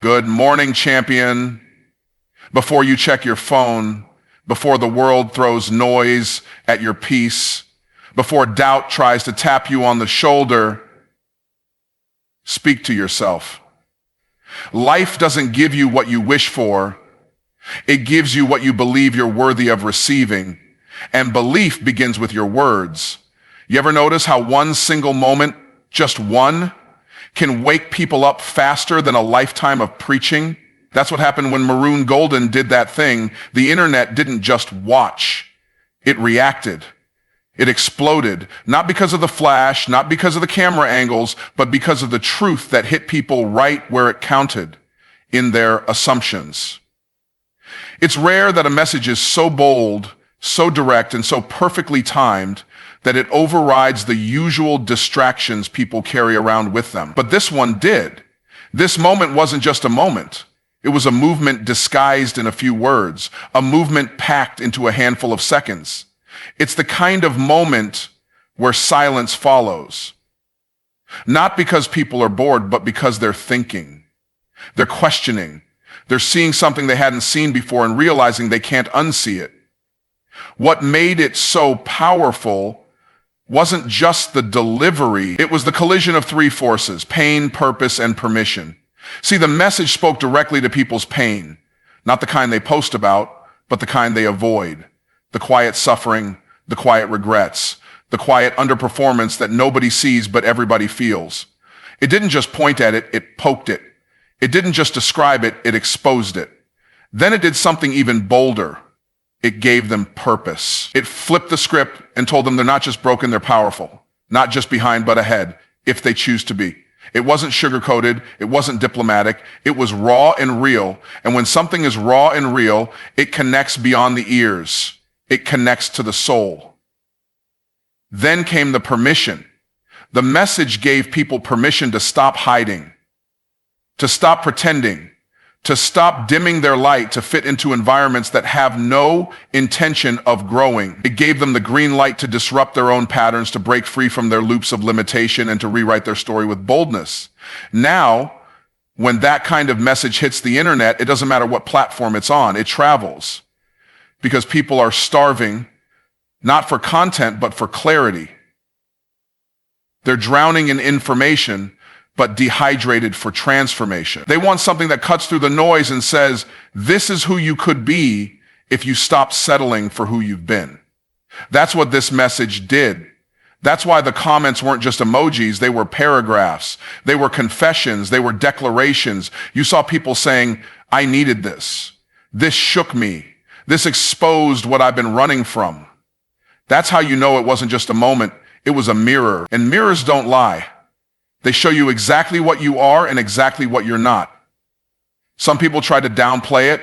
Good morning, champion. Before you check your phone, before the world throws noise at your peace, before doubt tries to tap you on the shoulder, speak to yourself. Life doesn't give you what you wish for. It gives you what you believe you're worthy of receiving. And belief begins with your words. You ever notice how one single moment, just one, can wake people up faster than a lifetime of preaching? That's what happened when Maroon Golden did that thing. The internet didn't just watch. It reacted. It exploded, not because of the flash, not because of the camera angles, but because of the truth that hit people right where it counted, in their assumptions. It's rare that a message is so bold, so direct, and so perfectly timed that it overrides the usual distractions people carry around with them. But this one did. This moment wasn't just a moment. It was a movement disguised in a few words, a movement packed into a handful of seconds. It's the kind of moment where silence follows. Not because people are bored, but because they're thinking. They're questioning. They're seeing something they hadn't seen before and realizing they can't unsee it. What made it so powerful wasn't just the delivery. It was the collision of three forces: pain, purpose, and permission. See, the message spoke directly to people's pain, not the kind they post about, but the kind they avoid. The quiet suffering, the quiet regrets, the quiet underperformance that nobody sees but everybody feels. It didn't just point at it, it poked it. It didn't just describe it, it exposed it. Then it did something even bolder. It gave them purpose. It flipped the script and told them they're not just broken, they're powerful. Not just behind, but ahead, if they choose to be. It wasn't sugar-coated. It wasn't diplomatic. It was raw and real. And when something is raw and real, it connects beyond the ears. It connects to the soul. Then came the permission. The message gave people permission to stop hiding, to stop pretending, to stop dimming their light to fit into environments that have no intention of growing. It gave them the green light to disrupt their own patterns, to break free from their loops of limitation, and to rewrite their story with boldness. Now, when that kind of message hits the internet, it doesn't matter what platform it's on, it travels. Because people are starving, not for content, but for clarity. They're drowning in information, but dehydrated for transformation. They want something that cuts through the noise and says, this is who you could be if you stop settling for who you've been. That's what this message did. That's why the comments weren't just emojis, they were paragraphs. They were confessions, they were declarations. You saw people saying, I needed this. This shook me. This exposed what I've been running from. That's how you know it wasn't just a moment, it was a mirror. And mirrors don't lie. They show you exactly what you are and exactly what you're not. Some people try to downplay it,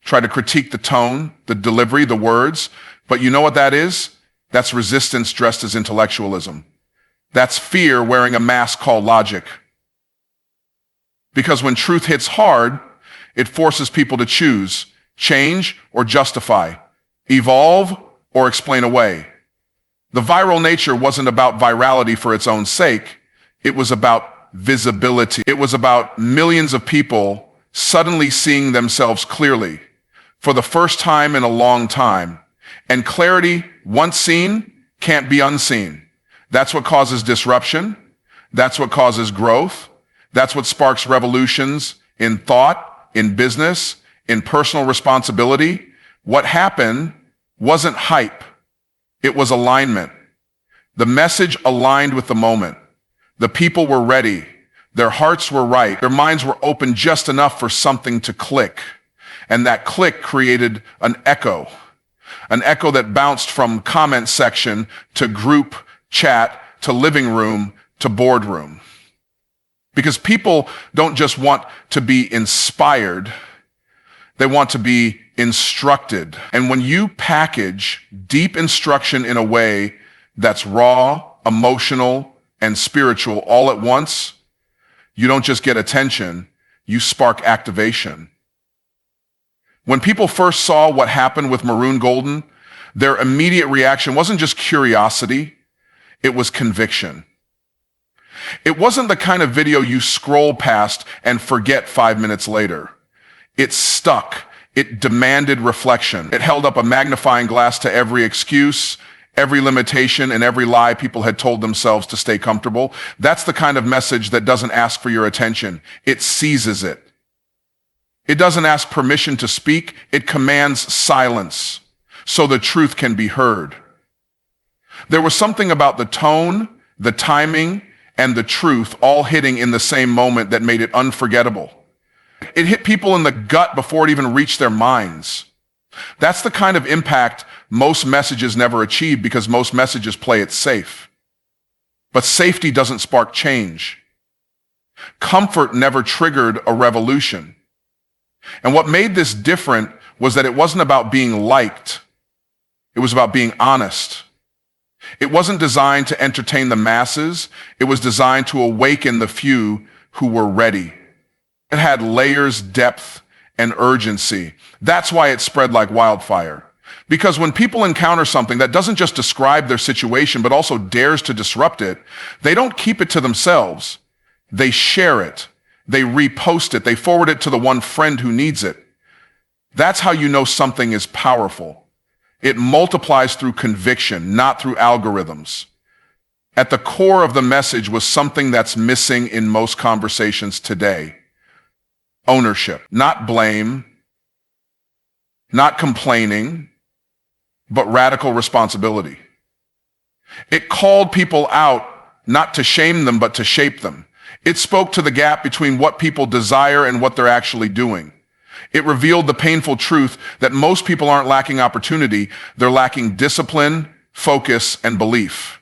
try to critique the tone, the delivery, the words, but you know what that is? That's resistance dressed as intellectualism. That's fear wearing a mask called logic. Because when truth hits hard, it forces people to choose, change or justify, evolve or explain away. The viral nature wasn't about virality for its own sake. It was about visibility. It was about millions of people suddenly seeing themselves clearly for the first time in a long time. And clarity, once seen, can't be unseen. That's what causes disruption. That's what causes growth. That's what sparks revolutions in thought, in business, in personal responsibility. What happened wasn't hype. It was alignment. The message aligned with the moment. The people were ready. Their hearts were right. Their minds were open just enough for something to click. And that click created an echo that bounced from comment section to group chat to living room to boardroom. Because people don't just want to be inspired, they want to be instructed. And when you package deep instruction in a way that's raw, emotional, and spiritual all at once, you don't just get attention, you spark activation. When people first saw what happened with Maroon Golden, their immediate reaction wasn't just curiosity, it was conviction. It wasn't the kind of video you scroll past and forget 5 minutes later. It stuck. It demanded reflection. It held up a magnifying glass to every excuse, every limitation, and every lie people had told themselves to stay comfortable. That's the kind of message that doesn't ask for your attention. It seizes it. It doesn't ask permission to speak. It commands silence so the truth can be heard. There was something about the tone, the timing, and the truth all hitting in the same moment that made it unforgettable. It hit people in the gut before it even reached their minds. That's the kind of impact most messages never achieve because most messages play it safe. But safety doesn't spark change. Comfort never triggered a revolution. And what made this different was that it wasn't about being liked. It was about being honest. It wasn't designed to entertain the masses. It was designed to awaken the few who were ready. It had layers, depth, and urgency. That's why it spread like wildfire. Because when people encounter something that doesn't just describe their situation, but also dares to disrupt it, they don't keep it to themselves. They share it. They repost it. They forward it to the one friend who needs it. That's how you know something is powerful. It multiplies through conviction, not through algorithms. At the core of the message was something that's missing in most conversations today. Ownership, not blame, not complaining, but radical responsibility. It called people out not to shame them, but to shape them. It spoke to the gap between what people desire and what they're actually doing. It revealed the painful truth that most people aren't lacking opportunity, they're lacking discipline, focus, and belief.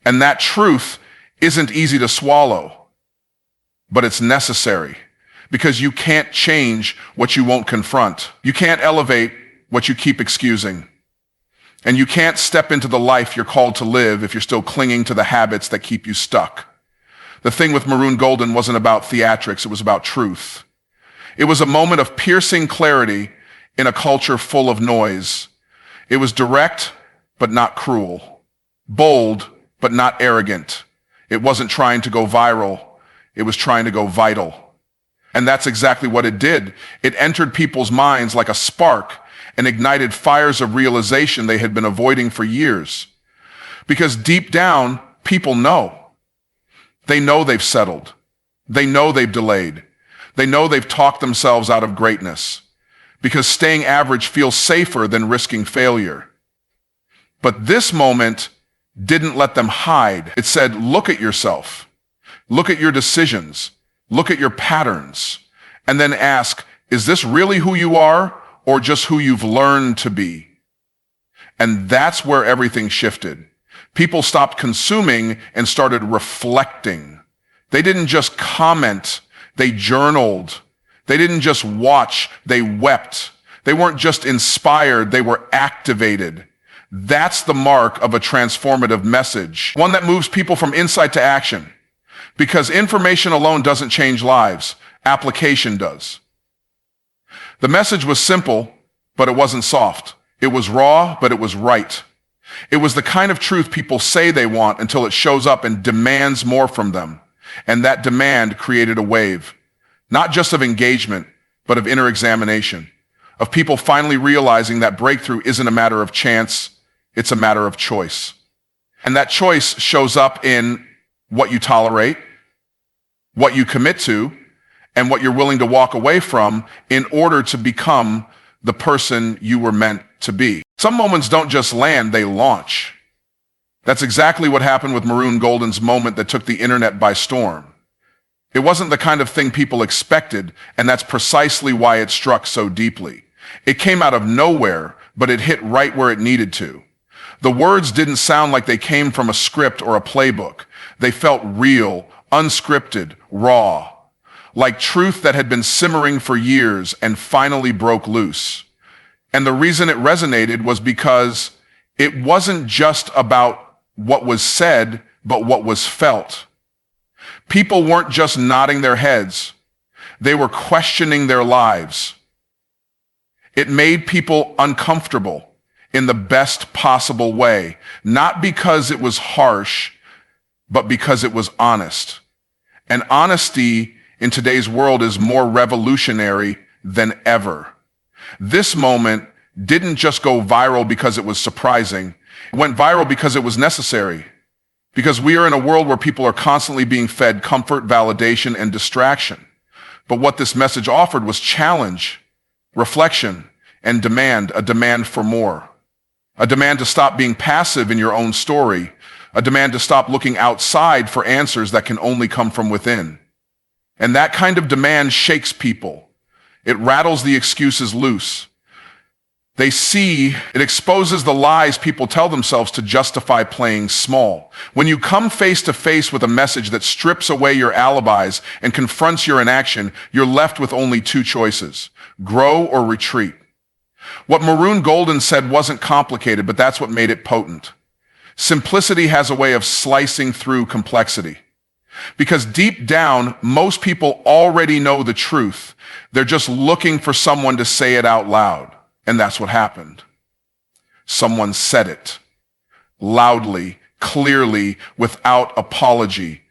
And that truth isn't easy to swallow, but it's necessary. Because you can't change what you won't confront. You can't elevate what you keep excusing. And you can't step into the life you're called to live if you're still clinging to the habits that keep you stuck. The thing with Maroon Golden wasn't about theatrics, it was about truth. It was a moment of piercing clarity in a culture full of noise. It was direct, but not cruel. Bold, but not arrogant. It wasn't trying to go viral. It was trying to go vital. And that's exactly what it did. It entered people's minds like a spark and ignited fires of realization they had been avoiding for years. Because deep down, people know. They know they've settled. They know they've delayed. They know they've talked themselves out of greatness. Because staying average feels safer than risking failure. But this moment didn't let them hide. It said, look at yourself. Look at your decisions. Look at your patterns, and then ask, is this really who you are or just who you've learned to be? And that's where everything shifted. People stopped consuming and started reflecting. They didn't just comment, they journaled. They didn't just watch, they wept. They weren't just inspired, they were activated. That's the mark of a transformative message, one that moves people from insight to action. Because information alone doesn't change lives. Application does. The message was simple, but it wasn't soft. It was raw, but it was right. It was the kind of truth people say they want until it shows up and demands more from them. And that demand created a wave, not just of engagement, but of inner examination, of people finally realizing that breakthrough isn't a matter of chance, it's a matter of choice. And that choice shows up in what you tolerate, what you commit to, and what you're willing to walk away from in order to become the person you were meant to be. Some moments don't just land, they launch. That's exactly what happened with Maroon Golden's moment that took the internet by storm. It wasn't the kind of thing people expected, and that's precisely why it struck so deeply. It came out of nowhere, but it hit right where it needed to. The words didn't sound like they came from a script or a playbook. They felt real, unscripted, raw, like truth that had been simmering for years and finally broke loose. And the reason it resonated was because it wasn't just about what was said, but what was felt. People weren't just nodding their heads. They were questioning their lives. It made people uncomfortable in the best possible way, not because it was harsh, but because it was honest. And honesty in today's world is more revolutionary than ever. This moment didn't just go viral because it was surprising. It went viral because it was necessary. Because we are in a world where people are constantly being fed comfort, validation, and distraction. But what this message offered was challenge, reflection, and demand, a demand for more. A demand to stop being passive in your own story. A demand to stop looking outside for answers that can only come from within. And that kind of demand shakes people. It rattles the excuses loose. They see, it exposes the lies people tell themselves to justify playing small. When you come face to face with a message that strips away your alibis and confronts your inaction, you're left with only two choices: grow or retreat. What Maroon Golden said wasn't complicated, but that's what made it potent. Simplicity has a way of slicing through complexity. Because deep down, most people already know the truth. They're just looking for someone to say it out loud. And that's what happened. Someone said it loudly, clearly, without apology.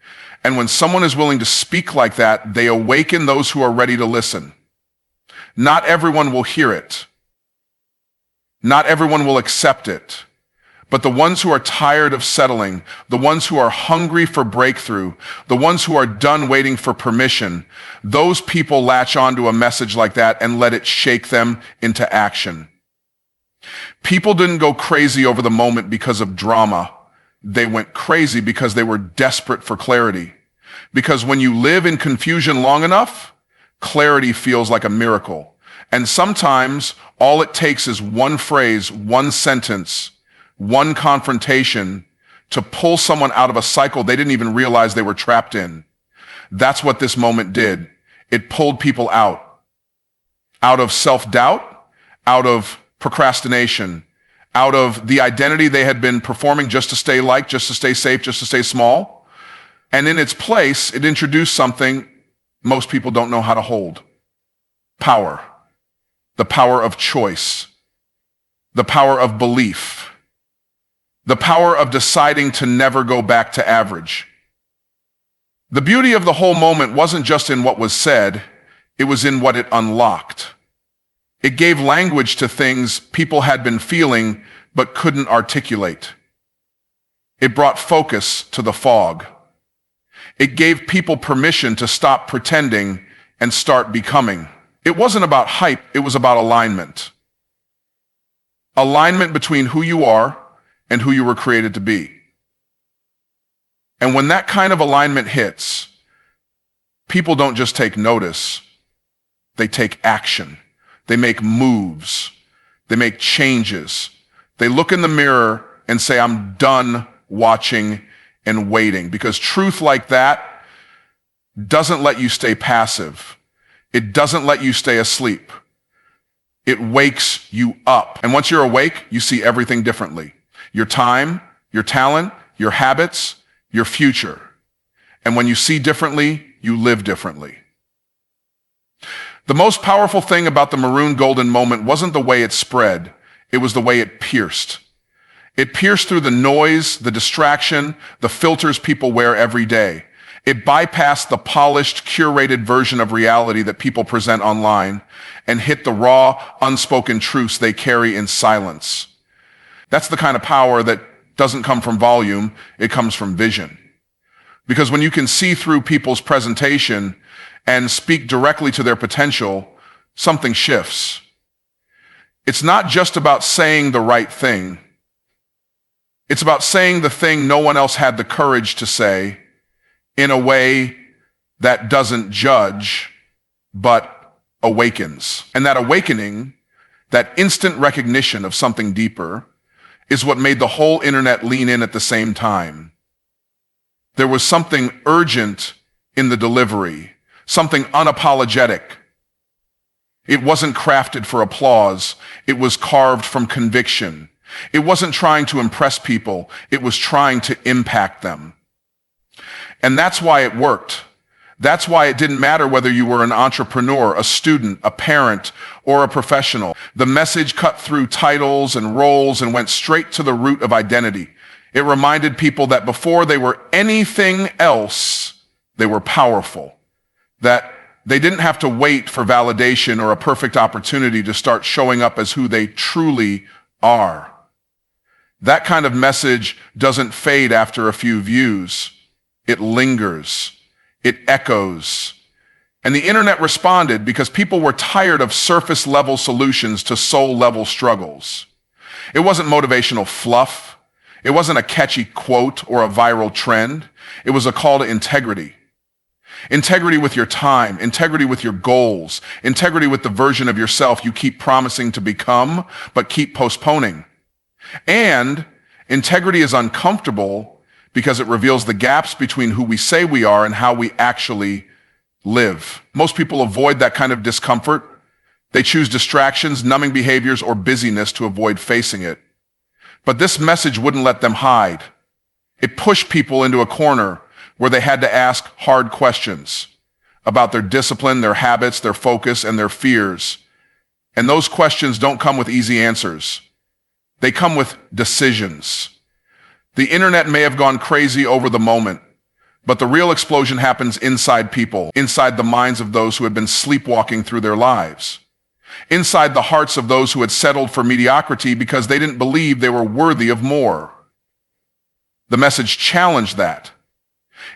And when someone is willing to speak like that, they awaken those who are ready to listen. Not everyone will hear it. Not everyone will accept it. But the ones who are tired of settling, the ones who are hungry for breakthrough, the ones who are done waiting for permission, those people latch onto a message like that and let it shake them into action. People didn't go crazy over the moment because of drama. They went crazy because they were desperate for clarity. Because when you live in confusion long enough, clarity feels like a miracle. And sometimes all it takes is one phrase, one sentence, one confrontation to pull someone out of a cycle they didn't even realize they were trapped in. That's what this moment did. It pulled people out of self-doubt, out of procrastination, out of the identity they had been performing just to stay liked, just to stay safe, just to stay small. And in its place, it introduced something most people don't know how to hold: power, the power of choice, the power of belief, the power of deciding to never go back to average. The beauty of the whole moment wasn't just in what was said, it was in what it unlocked. It gave language to things people had been feeling but couldn't articulate. It brought focus to the fog. It gave people permission to stop pretending and start becoming. It wasn't about hype, it was about alignment. Alignment between who you are and who you were created to be. And when that kind of alignment hits, people don't just take notice, they take action. They make moves. They make changes. They look in the mirror and say, I'm done watching and waiting. Because truth like that doesn't let you stay passive. It doesn't let you stay asleep. It wakes you up. And once you're awake, you see everything differently. Your time, your talent, your habits, your future. And when you see differently, you live differently. The most powerful thing about the Maroon Golden moment wasn't the way it spread, it was the way it pierced. It pierced through the noise, the distraction, the filters people wear every day. It bypassed the polished, curated version of reality that people present online and hit the raw, unspoken truths they carry in silence. That's the kind of power that doesn't come from volume, it comes from vision. Because when you can see through people's presentation and speak directly to their potential, something shifts. It's not just about saying the right thing. It's about saying the thing no one else had the courage to say in a way that doesn't judge, but awakens. And that awakening, that instant recognition of something deeper, is what made the whole internet lean in at the same time. There was something urgent in the delivery, something unapologetic. It wasn't crafted for applause. It was carved from conviction. It wasn't trying to impress people. It was trying to impact them. And that's why it worked. That's why it didn't matter whether you were an entrepreneur, a student, a parent, or a professional. The message cut through titles and roles and went straight to the root of identity. It reminded people that before they were anything else, they were powerful, that they didn't have to wait for validation or a perfect opportunity to start showing up as who they truly are. That kind of message doesn't fade after a few views. It lingers. It echoes. And the internet responded because people were tired of surface-level solutions to soul-level struggles. It wasn't motivational fluff. It wasn't a catchy quote or a viral trend. It was a call to integrity. Integrity with your time, integrity with your goals, integrity with the version of yourself you keep promising to become, but keep postponing. And integrity is uncomfortable because it reveals the gaps between who we say we are and how we actually live. Most people avoid that kind of discomfort. They choose distractions, numbing behaviors, or busyness to avoid facing it. But this message wouldn't let them hide. It pushed people into a corner where they had to ask hard questions about their discipline, their habits, their focus, and their fears. And those questions don't come with easy answers. They come with decisions. The internet may have gone crazy over the moment, but the real explosion happens inside people, inside the minds of those who had been sleepwalking through their lives, inside the hearts of those who had settled for mediocrity because they didn't believe they were worthy of more. The message challenged that.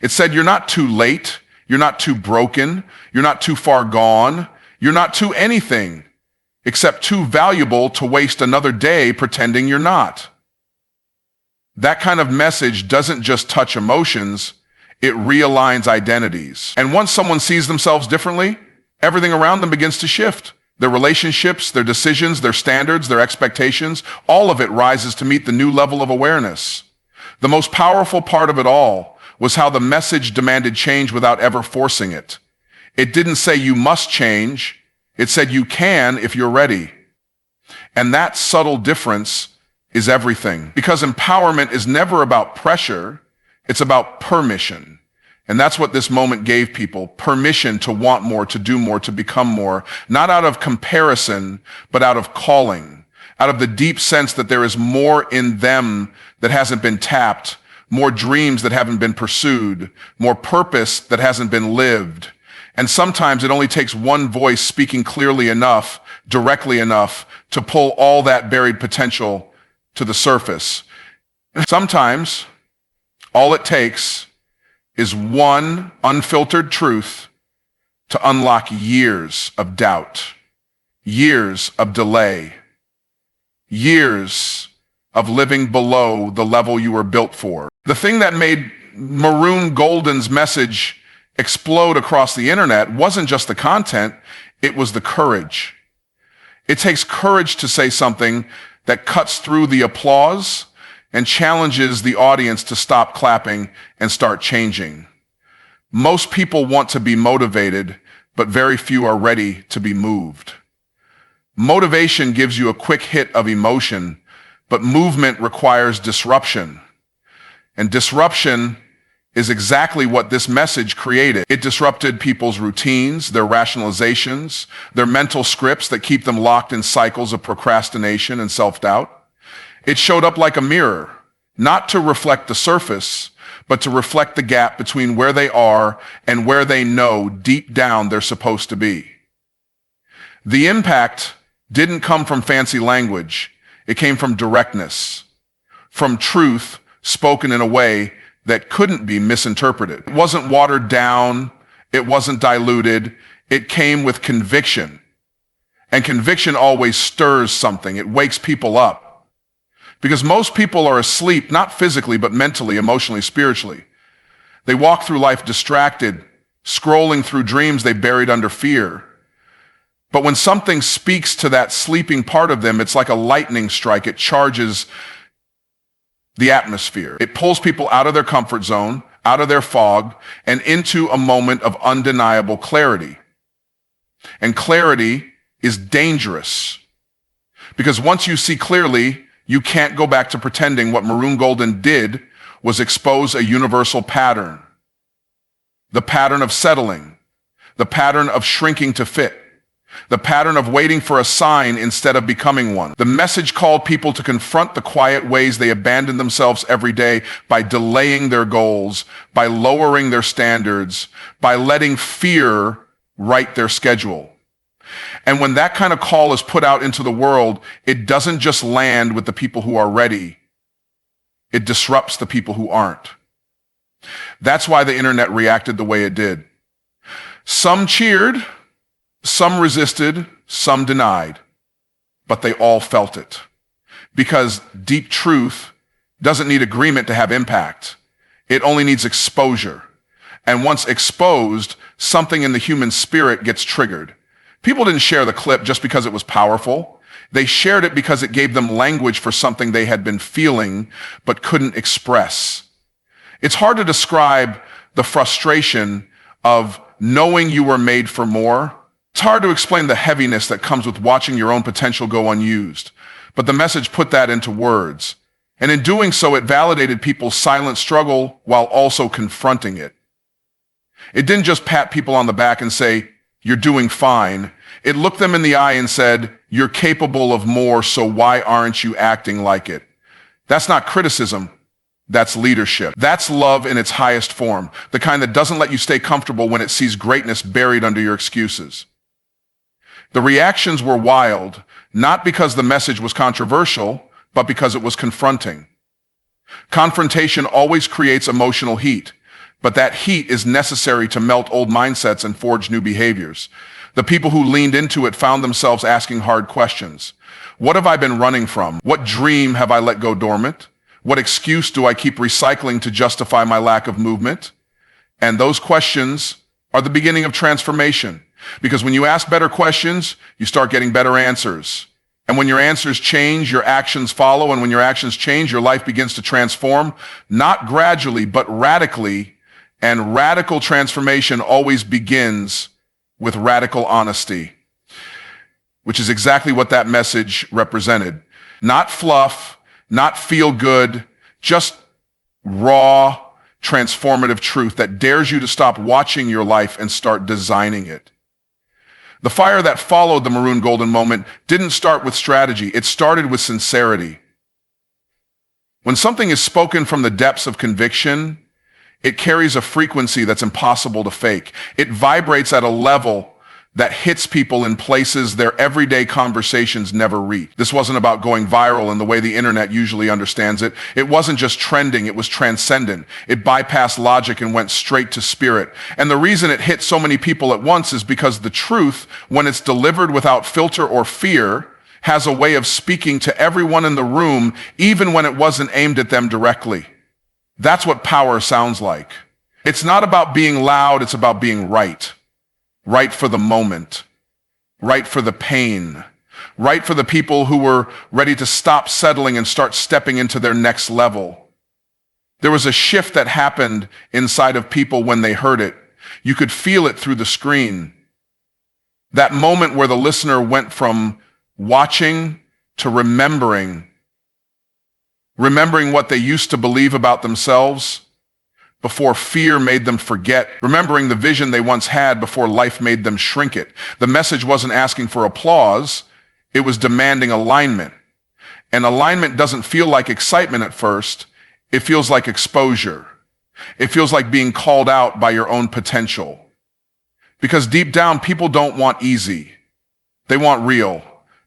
It said, you're not too late, you're not too broken, you're not too far gone, you're not too anything, except too valuable to waste another day pretending you're not. That kind of message doesn't just touch emotions, it realigns identities. And once someone sees themselves differently, everything around them begins to shift. Their relationships, their decisions, their standards, their expectations, all of it rises to meet the new level of awareness. The most powerful part of it all was how the message demanded change without ever forcing it. It didn't say you must change, it said you can if you're ready. And that subtle difference is everything. Because empowerment is never about pressure, it's about permission. And that's what this moment gave people, permission to want more, to do more, to become more, not out of comparison, but out of calling, out of the deep sense that there is more in them that hasn't been tapped, more dreams that haven't been pursued, more purpose that hasn't been lived. And sometimes it only takes one voice speaking clearly enough, directly enough, to pull all that buried potential to the surface. Sometimes all it takes is one unfiltered truth to unlock years of doubt, years of delay, years of living below the level you were built for. The thing that made Maroon Golden's message explode across the internet wasn't just the content, it was the courage. It takes courage to say something that cuts through the applause and challenges the audience to stop clapping and start changing. Most people want to be motivated, but very few are ready to be moved. Motivation gives you a quick hit of emotion, but movement requires disruption. And disruption is exactly what this message created. It disrupted people's routines, their rationalizations, their mental scripts that keep them locked in cycles of procrastination and self-doubt. It showed up like a mirror, not to reflect the surface, but to reflect the gap between where they are and where they know deep down they're supposed to be. The impact didn't come from fancy language. It came from directness, from truth spoken in a way that couldn't be misinterpreted. It wasn't watered down. It wasn't diluted. It came with conviction. And conviction always stirs something. It wakes people up. Because most people are asleep, not physically, but mentally, emotionally, spiritually. They walk through life distracted, scrolling through dreams they buried under fear. But when something speaks to that sleeping part of them, it's like a lightning strike. It charges the atmosphere. It pulls people out of their comfort zone, out of their fog, and into a moment of undeniable clarity. And clarity is dangerous. Because once you see clearly, you can't go back to pretending. What Maroon Golden did was expose a universal pattern. The pattern of settling. The pattern of shrinking to fit. the pattern of waiting for a sign instead of becoming one. The message called people to confront the quiet ways they abandon themselves every day by delaying their goals, by lowering their standards, by letting fear write their schedule. And when that kind of call is put out into the world, it doesn't just land with the people who are ready. It disrupts the people who aren't. That's why the internet reacted the way it did. Some cheered, some resisted, some denied, but they all felt it. Because deep truth doesn't need agreement to have impact. It only needs exposure. And once exposed, something in the human spirit gets triggered. People didn't share the clip just because it was powerful. They shared it because it gave them language for something they had been feeling but couldn't express. It's hard to describe the frustration of knowing you were made for more. It's hard to explain the heaviness that comes with watching your own potential go unused. But the message put that into words. And in doing so, it validated people's silent struggle while also confronting it. It didn't just pat people on the back and say, "You're doing fine." It looked them in the eye and said, "You're capable of more, so why aren't you acting like it?" That's not criticism. That's leadership. That's love in its highest form, the kind that doesn't let you stay comfortable when it sees greatness buried under your excuses. The reactions were wild, not because the message was controversial, but because it was confronting. Confrontation always creates emotional heat, but that heat is necessary to melt old mindsets and forge new behaviors. The people who leaned into it found themselves asking hard questions. What have I been running from? What dream have I let go dormant? What excuse do I keep recycling to justify my lack of movement? And those questions are the beginning of transformation. Because when you ask better questions, you start getting better answers. And when your answers change, your actions follow. And when your actions change, your life begins to transform, not gradually, but radically. And radical transformation always begins with radical honesty, which is exactly what that message represented. Not fluff, not feel good, just raw, transformative truth that dares you to stop watching your life and start designing it. The fire that followed the Maroon Golden moment didn't start with strategy. It started with sincerity. When something is spoken from the depths of conviction, it carries a frequency that's impossible to fake. It vibrates at a level that hits people in places their everyday conversations never reach. This wasn't about going viral in the way the internet usually understands it. It wasn't just trending, it was transcendent. It bypassed logic and went straight to spirit. And the reason it hit so many people at once is because the truth, when it's delivered without filter or fear, has a way of speaking to everyone in the room, even when it wasn't aimed at them directly. That's what power sounds like. It's not about being loud, it's about being right. Right for the moment. Right for the pain. Right for the people who were ready to stop settling and start stepping into their next level. There was a shift that happened inside of people when they heard it. You could feel it through the screen. That moment where the listener went from watching to remembering what they used to believe about themselves before fear made them forget, remembering the vision they once had before life made them shrink it. The message wasn't asking for applause, it was demanding alignment. And alignment doesn't feel like excitement at first, it feels like exposure. It feels like being called out by your own potential. Because deep down, people don't want easy. They want real.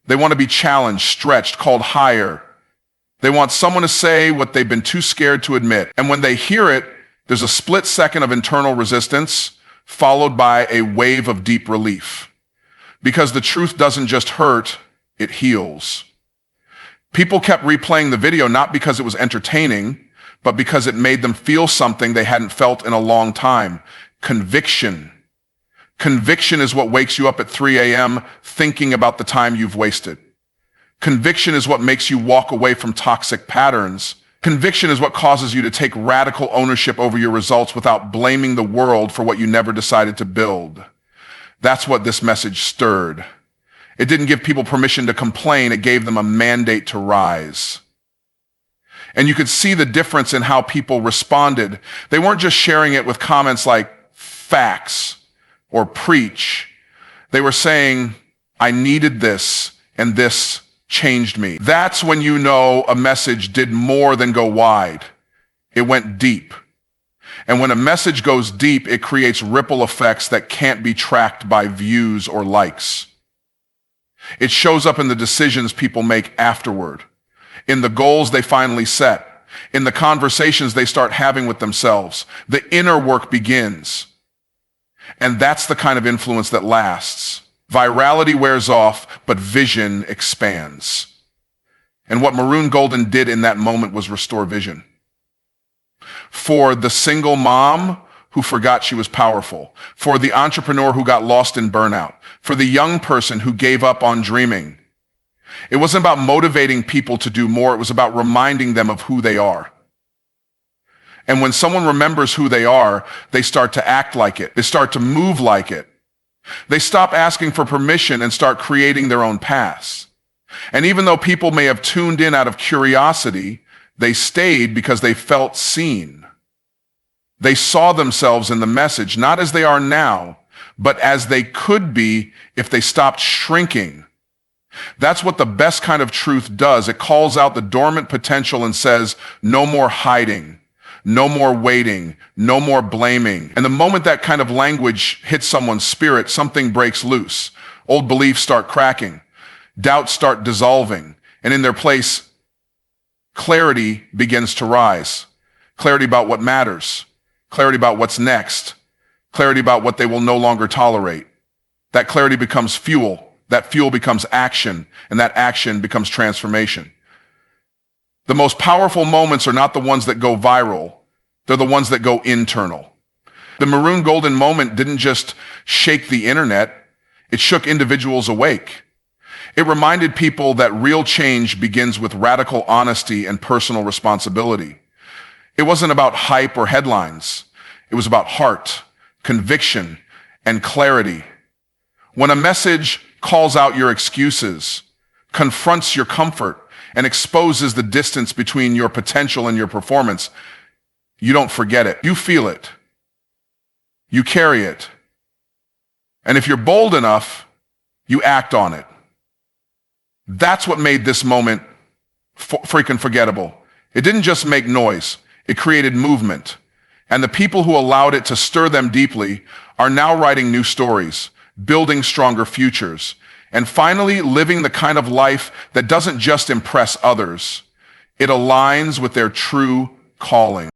They want to be challenged, stretched, called higher. They want someone to say what they've been too scared to admit. And when they hear it, there's a split second of internal resistance followed by a wave of deep relief. Because the truth doesn't just hurt, it heals. People kept replaying the video not because it was entertaining, but because it made them feel something they hadn't felt in a long time. Conviction. Conviction is what wakes you up at 3 a.m. thinking about the time you've wasted. Conviction is what makes you walk away from toxic patterns. Conviction is what causes you to take radical ownership over your results without blaming the world for what you never decided to build. That's what this message stirred. It didn't give people permission to complain, it gave them a mandate to rise. And you could see the difference in how people responded. They weren't just sharing it with comments like facts or preach. They were saying, I needed this, and this changed me. That's when you know a message did more than go wide. It went deep. And when a message goes deep, it creates ripple effects that can't be tracked by views or likes. It shows up in the decisions people make afterward, in the goals they finally set, in the conversations they start having with themselves. The inner work begins. And that's the kind of influence that lasts. Virality wears off, but vision expands. And what Maroon Golden did in that moment was restore vision. For the single mom who forgot she was powerful, for the entrepreneur who got lost in burnout, for the young person who gave up on dreaming. It wasn't about motivating people to do more, it was about reminding them of who they are. And when someone remembers who they are, they start to act like it. They start to move like it. They stop asking for permission and start creating their own paths. And even though people may have tuned in out of curiosity, they stayed because they felt seen. They saw themselves in the message, not as they are now, but as they could be if they stopped shrinking. That's what the best kind of truth does. It calls out the dormant potential and says, no more hiding. No more waiting, no more blaming. And the moment that kind of language hits someone's spirit, something breaks loose. Old beliefs start cracking, doubts start dissolving, and in their place, clarity begins to rise. Clarity about what matters, clarity about what's next, clarity about what they will no longer tolerate. That clarity becomes fuel, that fuel becomes action, and that action becomes transformation. The most powerful moments are not the ones that go viral. They're the ones that go internal. The Maroon Golden moment didn't just shake the internet. It shook individuals awake. It reminded people that real change begins with radical honesty and personal responsibility. It wasn't about hype or headlines. It was about heart, conviction, and clarity. When a message calls out your excuses, confronts your comfort, and exposes the distance between your potential and your performance, you don't forget it. You feel it. You carry it. And if you're bold enough, you act on it. That's what made this moment freaking forgettable. It didn't just make noise. It created movement. And the people who allowed it to stir them deeply are now writing new stories, building stronger futures, and finally living the kind of life that doesn't just impress others. It aligns with their true calling.